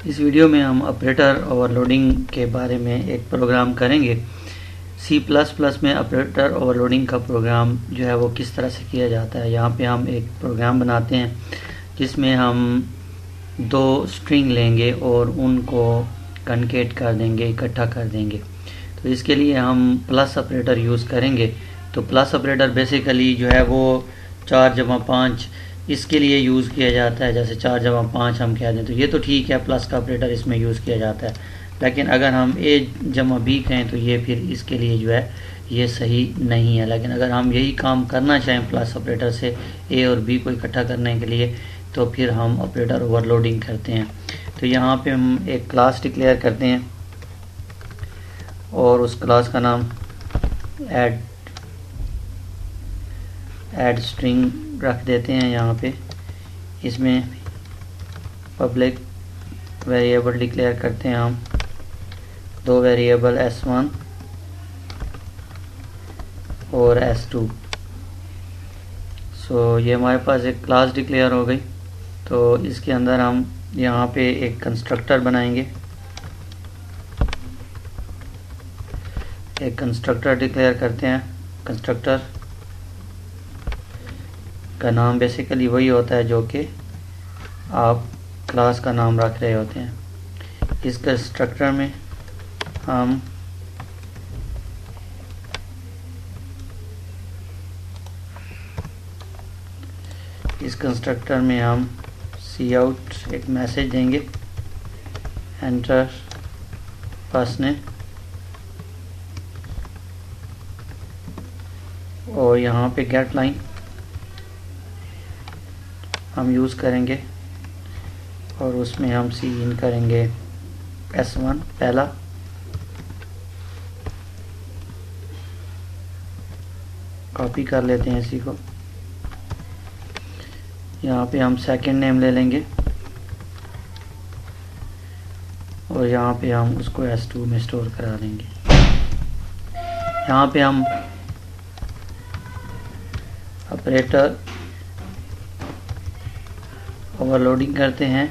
इस वीडियो में हम ऑपरेटर ओवरलोडिंग के बारे में एक प्रोग्राम करेंगे। C++ में ऑपरेटर ओवरलोडिंग का प्रोग्राम जो है वो किस तरह से किया जाता है। यहाँ पे हम एक प्रोग्राम बनाते हैं जिसमें हम दो स्ट्रिंग लेंगे और उनको कनकेट कर देंगे, इकट्ठा कर देंगे। तो इसके लिए हम प्लस ऑपरेटर यूज़ करेंगे। तो प्लस ऑपरेटर बेसिकली जो है वो 4+5 इसके लिए यूज़ किया जाता है। जैसे 4+5 हम कह दें तो ये तो ठीक है, प्लस का ऑपरेटर इसमें यूज़ किया जाता है। लेकिन अगर हम A+B कहें तो ये फिर इसके लिए जो है ये सही नहीं है। लेकिन अगर हम यही काम करना चाहें प्लस ऑपरेटर से A और B को इकट्ठा करने के लिए तो फिर हम ऑपरेटर ओवरलोडिंग करते हैं। तो यहाँ पे हम एक क्लास डिक्लेयर करते हैं और उस क्लास का नाम ऐड स्ट्रिंग रख देते हैं। यहाँ पे इसमें पब्लिक वेरिएबल डिक्लेयर करते हैं हम, दो वेरिएबल S1 और S2। सो ये हमारे पास एक क्लास डिक्लेयर हो गई। तो इसके अंदर हम यहाँ पे एक कंस्ट्रक्टर बनाएंगे, एक कंस्ट्रक्टर डिक्लेयर करते हैं। कंस्ट्रक्टर का नाम बेसिकली वही होता है जो कि आप क्लास का नाम रख रहे होते हैं। इस कंस्ट्रक्टर में हम काउट एक मैसेज देंगे, एंटर फर्स्ट नेम, और यहाँ पे गेट लाइन हम यूज़ करेंगे और उसमें हम सी इन करेंगे S1 पहला, कॉपी कर लेते हैं इसी को। यहाँ पे हम सेकंड नेम ले लेंगे और यहाँ पे हम उसको S2 में स्टोर करा देंगे। यहाँ पे हम ऑपरेटर ओवरलोडिंग करते हैं।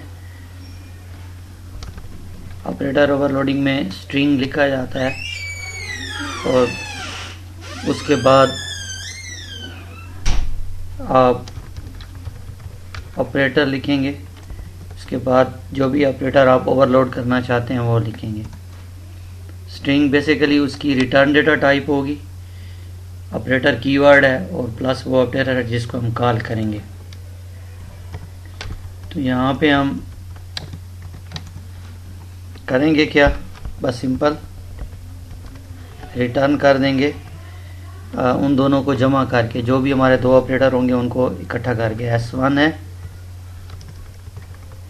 ऑपरेटर ओवरलोडिंग में स्ट्रिंग लिखा जाता है और उसके बाद आप ऑपरेटर लिखेंगे। इसके बाद जो भी ऑपरेटर आप ओवरलोड करना चाहते हैं वो लिखेंगे। स्ट्रिंग बेसिकली उसकी रिटर्न डेटा टाइप होगी, ऑपरेटर कीवर्ड है और प्लस वो ऑपरेटर है जिसको हम कॉल करेंगे। तो यहाँ पे हम करेंगे क्या, बस सिंपल रिटर्न कर देंगे उन दोनों को जमा करके, जो भी हमारे दो ऑपरेटर होंगे उनको इकट्ठा करके। S1 है,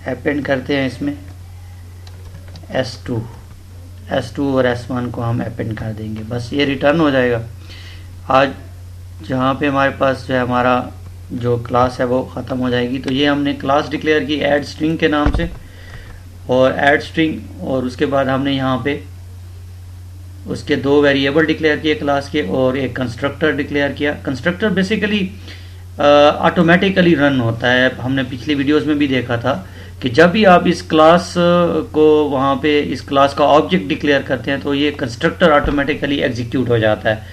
अपेंड करते हैं इसमें S2 और S1 को हम अपेंड कर देंगे, बस ये रिटर्न हो जाएगा। आज जहाँ पे हमारे पास जो है हमारा जो क्लास है वो ख़त्म हो जाएगी। तो ये हमने क्लास डिक्लेयर की ऐड स्ट्रिंग के नाम से, और ऐड स्ट्रिंग, और उसके बाद हमने यहाँ पे उसके दो वेरिएबल डिक्लेयर किए क्लास के और एक कंस्ट्रक्टर डिक्लेयर किया। कंस्ट्रक्टर बेसिकली ऑटोमेटिकली रन होता है। हमने पिछली वीडियोस में भी देखा था कि जब भी आप इस क्लास को वहाँ पे इस क्लास का ऑब्जेक्ट डिक्लेयर करते हैं तो ये कंस्ट्रक्टर ऑटोमेटिकली एग्जीक्यूट हो जाता है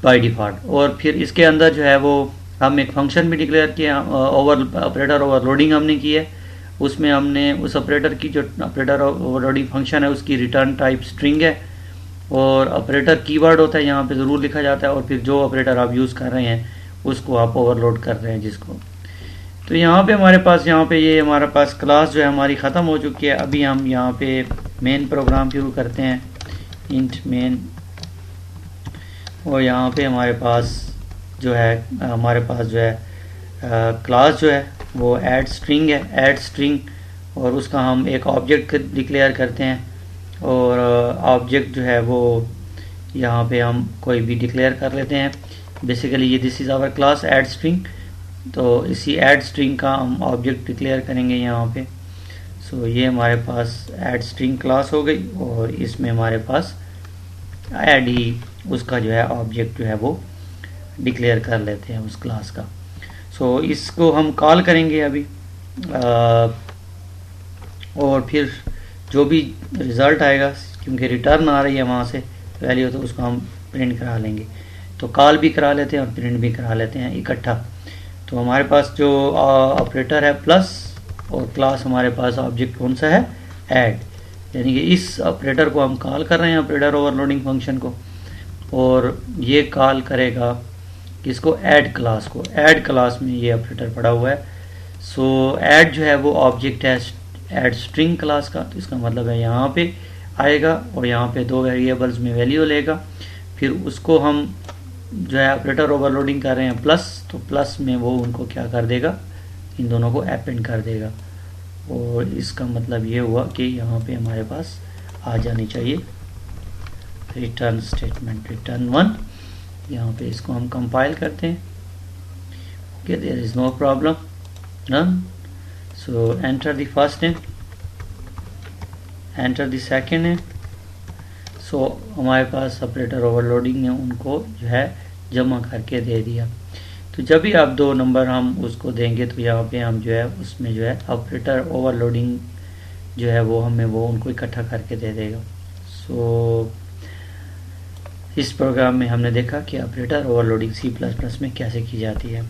बाय डिफ़ॉल्ट। और फिर इसके अंदर जो है वो हम एक फंक्शन भी डिक्लेयर किया, ऑपरेटर ओवरलोडिंग हमने की है। उसमें हमने उस ऑपरेटर की जो ऑपरेटर ओवरलोडिंग फंक्शन है उसकी रिटर्न टाइप स्ट्रिंग है और ऑपरेटर कीवर्ड होता है, यहाँ पे ज़रूर लिखा जाता है, और फिर जो ऑपरेटर आप यूज़ कर रहे हैं उसको आप ओवरलोड कर रहे हैं जिसको। तो यहाँ पे हमारे पास ये हमारे पास क्लास जो है हमारी ख़त्म हो चुकी है। अभी हम यहाँ पे मेन प्रोग्राम शुरू करते हैं, इंट मेन, और यहाँ पे हमारे पास जो है क्लास जो है वो ऐड स्ट्रिंग है, ऐड स्ट्रिंग, और उसका हम एक ऑब्जेक्ट डिक्लेयर करते हैं और ऑब्जेक्ट जो है वो यहाँ पे हम कोई भी डिक्लेयर कर लेते हैं। बेसिकली ये this is our class add string. तो इसी ऐड स्ट्रिंग का हम ऑब्जेक्ट डिक्लेयर करेंगे यहाँ पे। सो ये हमारे पास ऐड स्ट्रिंग क्लास हो गई और इसमें हमारे पास ऐड ही उसका जो है ऑब्जेक्ट जो है वो डिक्लेयर कर लेते हैं उस क्लास का। सो इसको हम कॉल करेंगे अभी और फिर जो भी रिज़ल्ट आएगा, क्योंकि रिटर्न आ रही है वहाँ से वैल्यू, तो उसको हम प्रिंट करा लेंगे। तो कॉल भी करा लेते हैं और प्रिंट भी करा लेते हैं इकट्ठा। तो हमारे पास जो ऑपरेटर है प्लस, और क्लास हमारे पास ऑब्जेक्ट कौन सा है, ऐड, यानी कि इस ऑपरेटर को हम कॉल कर रहे हैं, ऑपरेटर ओवरलोडिंग फंक्शन को, और ये कॉल करेगा किसको, ऐड क्लास को। ऐड क्लास में ये ऑपरेटर पड़ा हुआ है। सो ऐड जो है वो ऑब्जेक्ट है ऐड स्ट्रिंग क्लास का, तो इसका मतलब है यहाँ पे आएगा और यहाँ पे दो वेरिएबल्स में वैल्यू लेगा, फिर उसको हम जो है ऑपरेटर ओवरलोडिंग कर रहे हैं प्लस, तो प्लस में वो उनको क्या कर देगा, इन दोनों को अपेंड कर देगा। और इसका मतलब ये हुआ कि यहाँ पे हमारे पास आ जानी चाहिए रिटर्न स्टेटमेंट, रिटर्न 1। यहाँ पे इसको हम कंपाइल करते हैं। Okay, there is no problem, run. So enter the first name, enter the second name. So हमारे पास ऑपरेटर ओवरलोडिंग ने उनको जो है जमा करके दे दिया। तो जब भी आप दो नंबर हम उसको देंगे तो यहाँ पे हम जो है उसमें जो है ऑपरेटर ओवरलोडिंग जो है वो हमें वो उनको इकट्ठा करके दे देगा। सो इस प्रोग्राम में हमने देखा कि ऑपरेटर ओवरलोडिंग C++ में कैसे की जाती है।